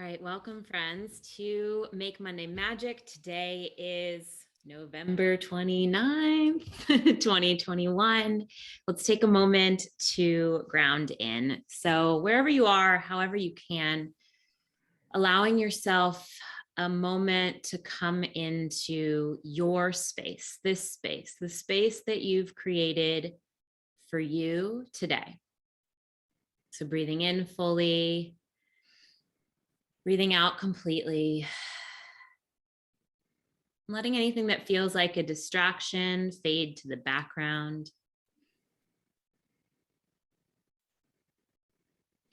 All right, welcome friends to Make Monday Magic. Today is November 29th, 2021. Let's take a moment to ground in. So wherever you are, however you can, allowing yourself a moment to come into your space, the space that you've created for you today. So breathing in fully, breathing out completely, letting anything that feels like a distraction fade to the background.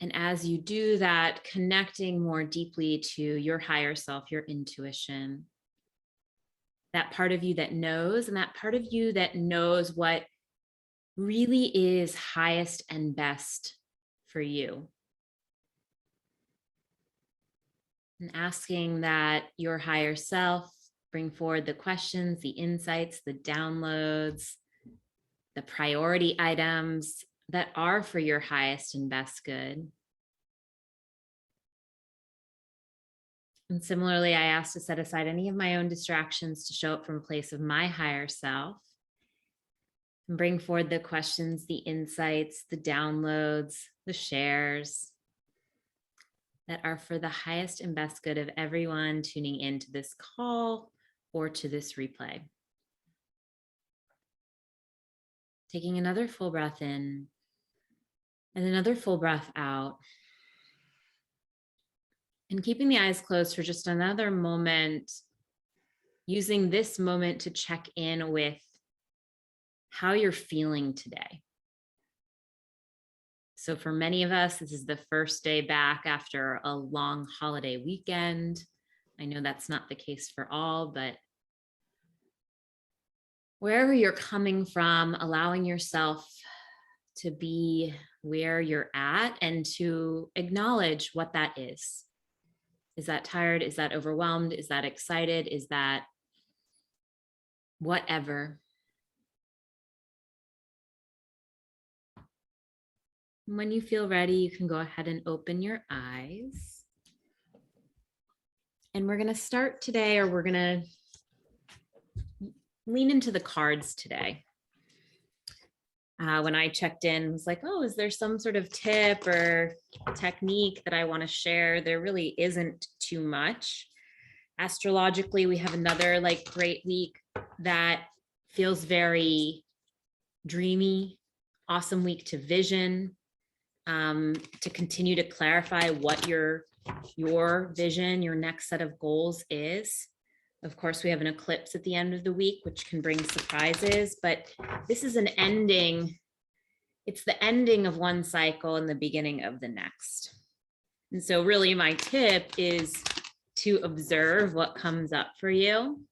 And as you do that, connecting more deeply to your higher self, your intuition, that part of you that knows, and that part of you that knows what really is highest and best for you. And asking that your higher self bring forward the questions, the insights, the downloads, the priority items that are for your highest and best good. And similarly, I ask to set aside any of my own distractions to show up from a place of my higher self and bring forward the questions, the insights, the downloads, the shares that are for the highest and best good of everyone tuning into this call or to this replay. Taking another full breath in and another full breath out. And keeping the eyes closed for just another moment, using this moment to check in with how you're feeling today. So for many of us, this is the first day back after a long holiday weekend. I know that's not the case for all, but wherever you're coming from, allowing yourself to be where you're at and to acknowledge what that is. Is that tired? Is that overwhelmed? Is that excited? Is that whatever? When you feel ready, you can go ahead and open your eyes. And we're going to start today, or we're going to lean into the cards today. When I checked in, I was like, oh, is there some sort of tip or technique that I want to share? There really isn't too much. Astrologically, we have another great week that feels very dreamy, awesome week to vision, to continue to clarify what your vision, your next set of goals is. Of course, we have an eclipse at the end of the week, which can bring surprises, but this is an ending. It's the ending of one cycle and the beginning of the next. And so really my tip is to observe what comes up for you,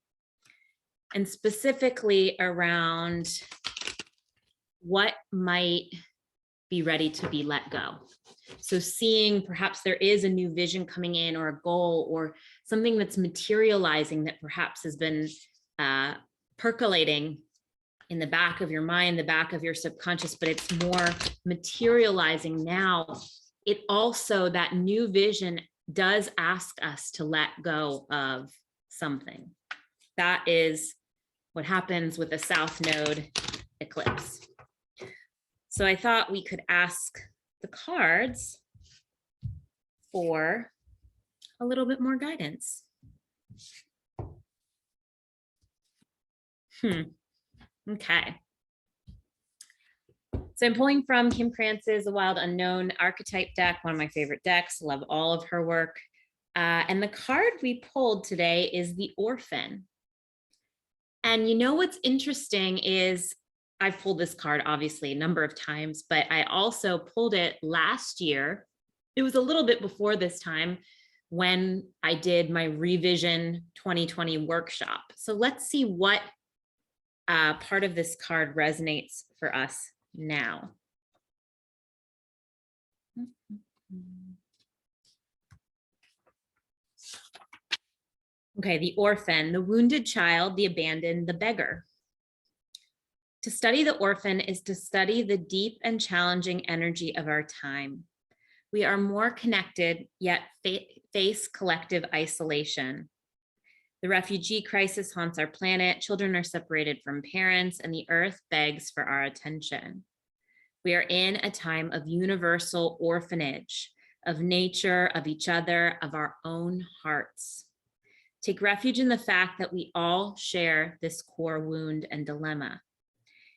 and specifically around what might be ready to be let go. So seeing perhaps there is a new vision coming in, or a goal, or something that's materializing that perhaps has been percolating in the back of your mind, the back of your subconscious, but it's more materializing now. It also, that new vision does ask us to let go of something. That is what happens with a South Node eclipse. So I thought we could ask the cards for a little bit more guidance. Okay. So I'm pulling from Kim Krantz's The Wild Unknown Archetype deck, one of my favorite decks. Love all of her work. And the card we pulled today is the Orphan. And you know what's interesting is I've pulled this card obviously a number of times, but I also pulled it last year. It was a little bit before this time when I did my Revision 2020 workshop. So let's see what part of this card resonates for us now. Okay, the orphan, the wounded child, the abandoned, the beggar. To study the orphan is to study the deep and challenging energy of our time. We are more connected, yet face collective isolation. The refugee crisis haunts our planet. Children are separated from parents, and the earth begs for our attention. We are in a time of universal orphanage, of nature, of each other, of our own hearts. Take refuge in the fact that we all share this core wound and dilemma.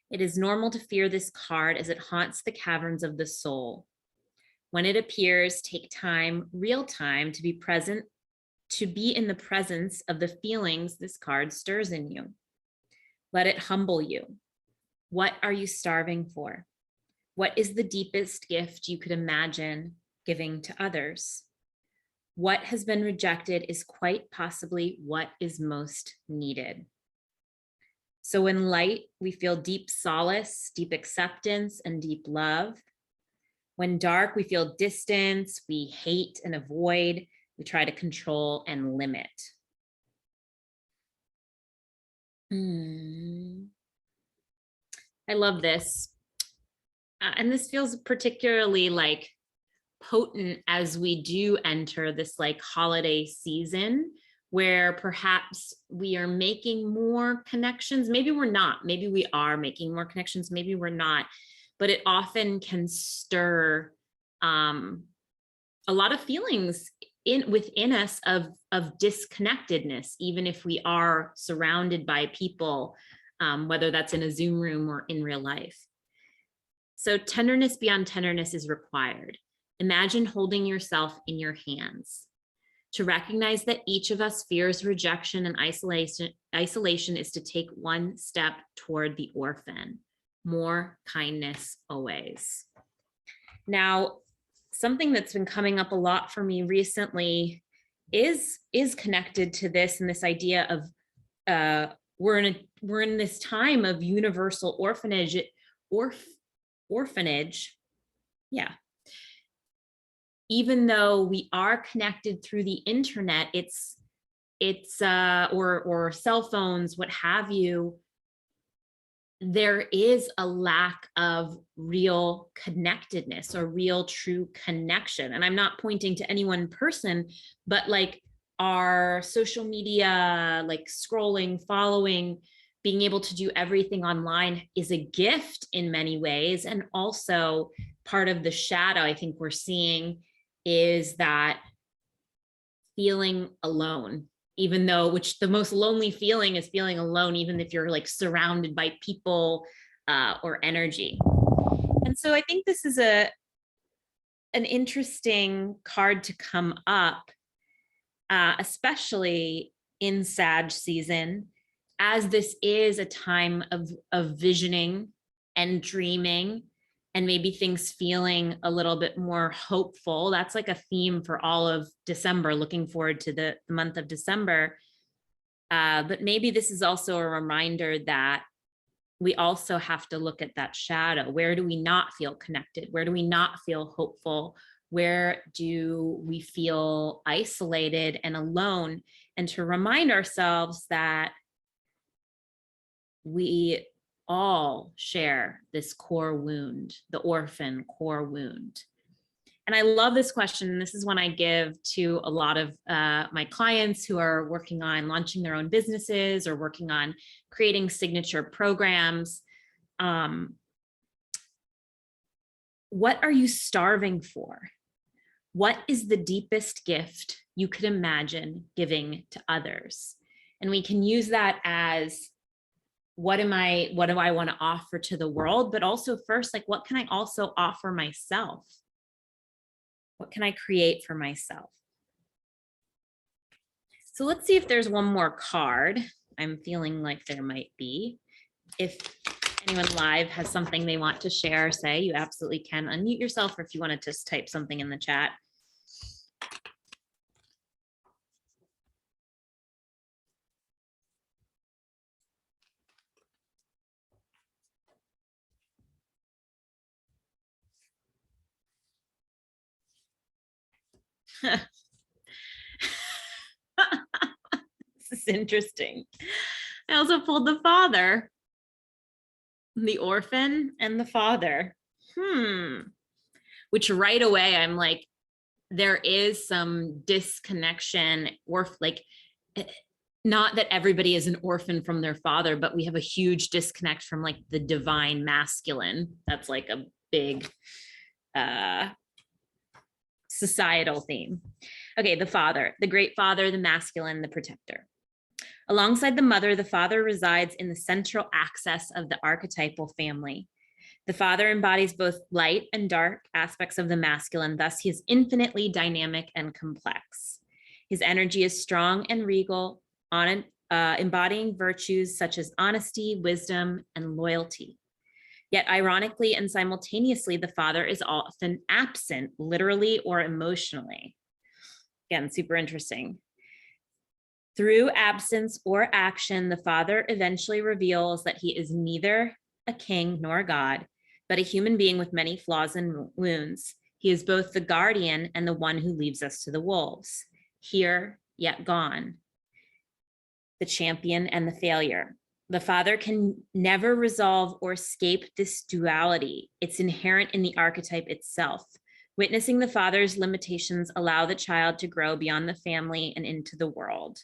It is normal to fear this card as it haunts the caverns of the soul. When it appears, take time, real time, to be present, to be in the presence of the feelings this card stirs in you. Let it humble you. What are you starving for? What is the deepest gift you could imagine giving to others? What has been rejected is quite possibly what is most needed. So in light, we feel deep solace, deep acceptance, and deep love. When dark, we feel distance, we hate and avoid, we try to control and limit. I love this. And this feels particularly like potent as we do enter this like holiday season where perhaps we are making more connections. Maybe we're not, maybe we are making more connections, maybe we're not, but it often can stir a lot of feelings within us of disconnectedness, even if we are surrounded by people, whether that's in a Zoom room or in real life. So tenderness beyond tenderness is required. Imagine holding yourself in your hands. To recognize that each of us fears rejection and isolation is to take one step toward the orphan. More kindness always. Now, something that's been coming up a lot for me recently is connected to this and this idea of we're in this time of universal orphanage. Yeah. Even though we are connected through the internet, or cell phones, what have you, there is a lack of real connectedness or real true connection. And I'm not pointing to any one person, but like our social media, like scrolling, following, being able to do everything online is a gift in many ways. And also part of the shadow I think we're seeing is that feeling alone, even though, which the most lonely feeling is feeling alone, even if you're like surrounded by people or energy. And so I think this is an interesting card to come up, especially in Sag season, as this is a time of visioning and dreaming, and maybe things feeling a little bit more hopeful. That's like a theme for all of December, looking forward to the month of December. But maybe this is also a reminder that we also have to look at that shadow. Where do we not feel connected? Where do we not feel hopeful? Where do we feel isolated and alone? And to remind ourselves that we all share this core wound, the orphan core wound. And I love this question. This is one I give to a lot of my clients who are working on launching their own businesses or working on creating signature programs. What are you starving for? What is the deepest gift you could imagine giving to others? And we can use that as, what do I want to offer to the world? But also first, like, what can I also offer myself? What can I create for myself? So let's see if there's one more card. I'm feeling like there might be. If anyone live has something they want to share or say, you absolutely can unmute yourself, or if you want to just type something in the chat. This is interesting. I also pulled the father, the orphan and the father. Which right away I'm like, there is some disconnection, or like, not that everybody is an orphan from their father, but we have a huge disconnect from like the divine masculine. That's like a big societal theme. Okay, the father, the great father, the masculine, the protector. Alongside the mother, the father resides in the central axis of the archetypal family. The father embodies both light and dark aspects of the masculine, thus he is infinitely dynamic and complex. His energy is strong and regal, embodying virtues such as honesty, wisdom, and loyalty. Yet ironically and simultaneously, the father is often absent, literally or emotionally. Again, super interesting. Through absence or action, the father eventually reveals that he is neither a king nor a god, but a human being with many flaws and wounds. He is both the guardian and the one who leaves us to the wolves, here yet gone, the champion and the failure. The father can never resolve or escape this duality. It's inherent in the archetype itself. Witnessing the father's limitations allow the child to grow beyond the family and into the world.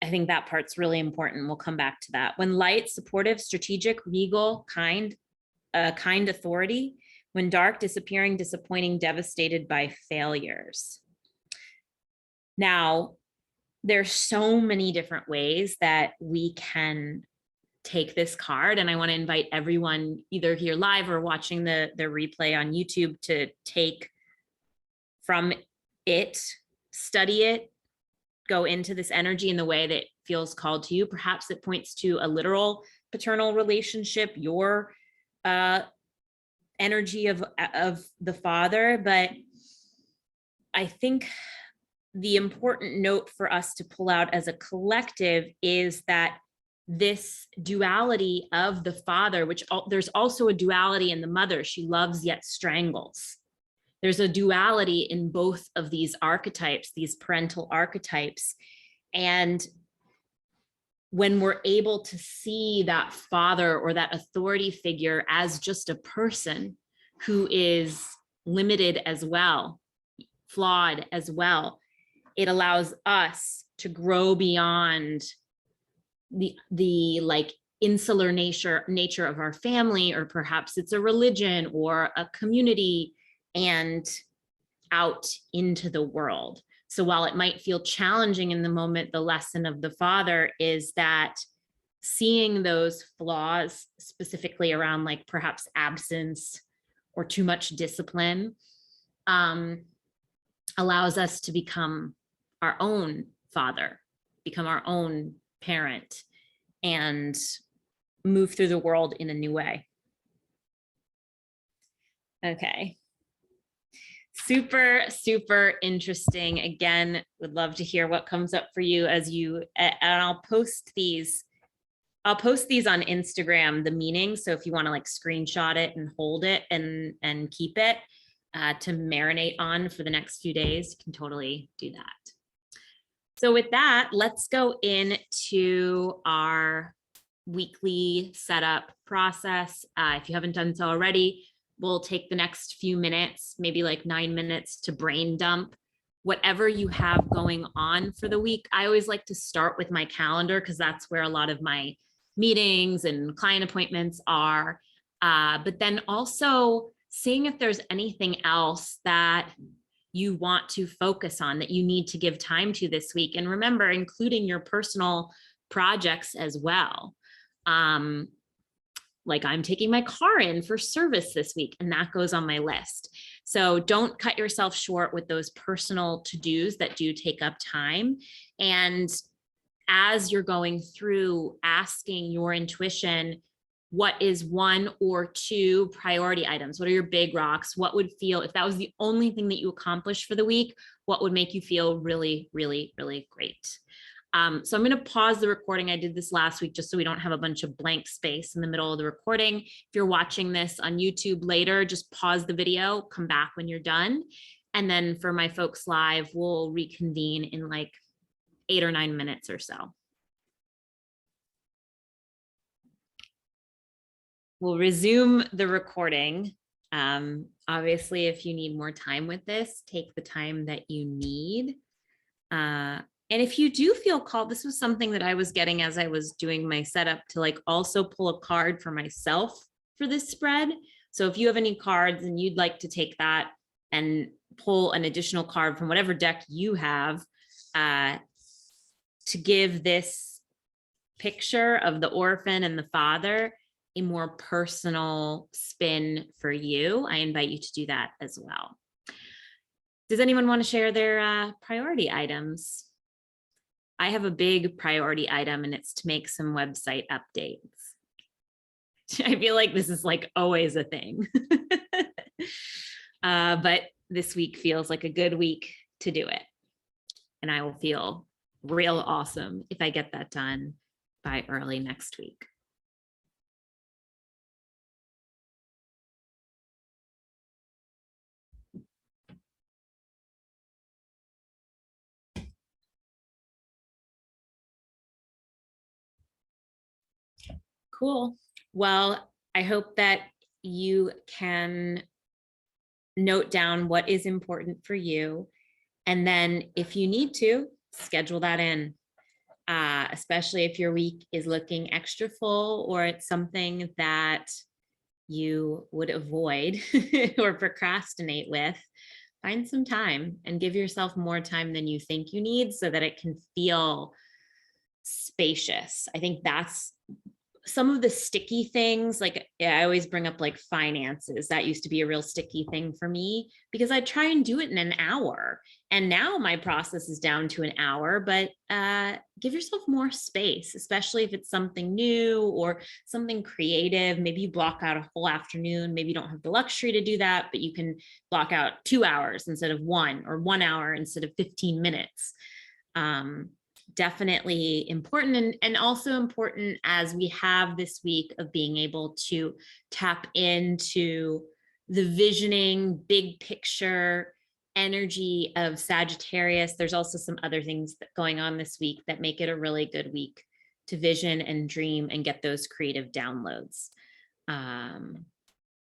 I think that part's really important. We'll come back to that. When light, supportive, strategic, regal, kind authority. When dark, disappearing, disappointing, devastated by failures. Now, there's so many different ways that we can take this card, and I want to invite everyone either here live or watching the replay on YouTube to take from it, study it, go into this energy in the way that feels called to you. Perhaps it points to a literal paternal relationship, your energy of the father. But I think the important note for us to pull out as a collective is that this duality of the father, which there's also a duality in the mother, she loves yet strangles. There's a duality in both of these archetypes, these parental archetypes. And when we're able to see that father or that authority figure as just a person who is limited as well, flawed as well, it allows us to grow beyond the like insular nature of our family, or perhaps it's a religion or a community, and out into the world. So while it might feel challenging in the moment, the lesson of the father is that seeing those flaws, specifically around like perhaps absence or too much discipline, allows us to become our own father, become our own parent, and move through the world in a new way. Okay. Super, super interesting. Again, would love to hear what comes up for you as you, and I'll post these on Instagram, the meaning. So if you want to like screenshot it and hold it and keep it to marinate on for the next few days, you can totally do that. So with that, let's go into our weekly setup process. If you haven't done so already, we'll take the next few minutes, maybe like 9 minutes, to brain dump whatever you have going on for the week. I always like to start with my calendar because that's where a lot of my meetings and client appointments are. But then also seeing if there's anything else that you want to focus on, that you need to give time to this week. And remember, including your personal projects as well. Like I'm taking my car in for service this week, and that goes on my list. So don't cut yourself short with those personal to-dos that do take up time. And as you're going through, asking your intuition, what is one or two priority items? What are your big rocks? What would feel, if that was the only thing that you accomplished for the week, what would make you feel really, really, really great? So I'm going to pause the recording. I did this last week just so we don't have a bunch of blank space in the middle of the recording. If you're watching this on YouTube later, just pause the video, come back when you're done. And then for my folks live, we'll reconvene in like 8 or 9 minutes or so. We'll resume the recording Obviously, if you need more time with this, take the time that you need. And if you do feel called, this was something that I was getting as I was doing my setup, to like also pull a card for myself for this spread. So if you have any cards and you'd like to take that and pull an additional card from whatever deck you have, to give this picture of the orphan and the father a more personal spin for you, I invite you to do that as well. Does anyone want to share their priority items? I have a big priority item, and it's to make some website updates. I feel like this is like always a thing. But this week feels like a good week to do it. And I will feel real awesome if I get that done by early next week. Cool. Well, I hope that you can note down what is important for you. And then if you need to, schedule that in, especially if your week is looking extra full or it's something that you would avoid or procrastinate with. Find some time and give yourself more time than you think you need so that it can feel spacious. I think that's some of the sticky things. Like, I always bring up like finances. That used to be a real sticky thing for me because I try and do it in an hour. And now my process is down to an hour, but give yourself more space, especially if it's something new or something creative. Maybe you block out a whole afternoon. Maybe you don't have the luxury to do that, but you can block out 2 hours instead of 1, or 1 hour instead of 15 minutes. Definitely important, and also important as we have this week of being able to tap into the visioning, big picture energy of Sagittarius. There's also some other things that going on this week that make it a really good week to vision and dream and get those creative downloads.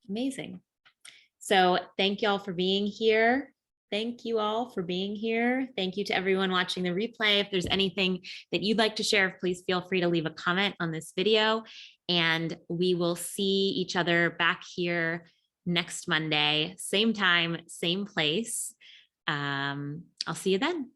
Amazing. So thank you all for being here. Thank you all for being here. Thank you to everyone watching the replay. If there's anything that you'd like to share, please feel free to leave a comment on this video, and we will see each other back here next Monday, same time, same place. I'll see you then.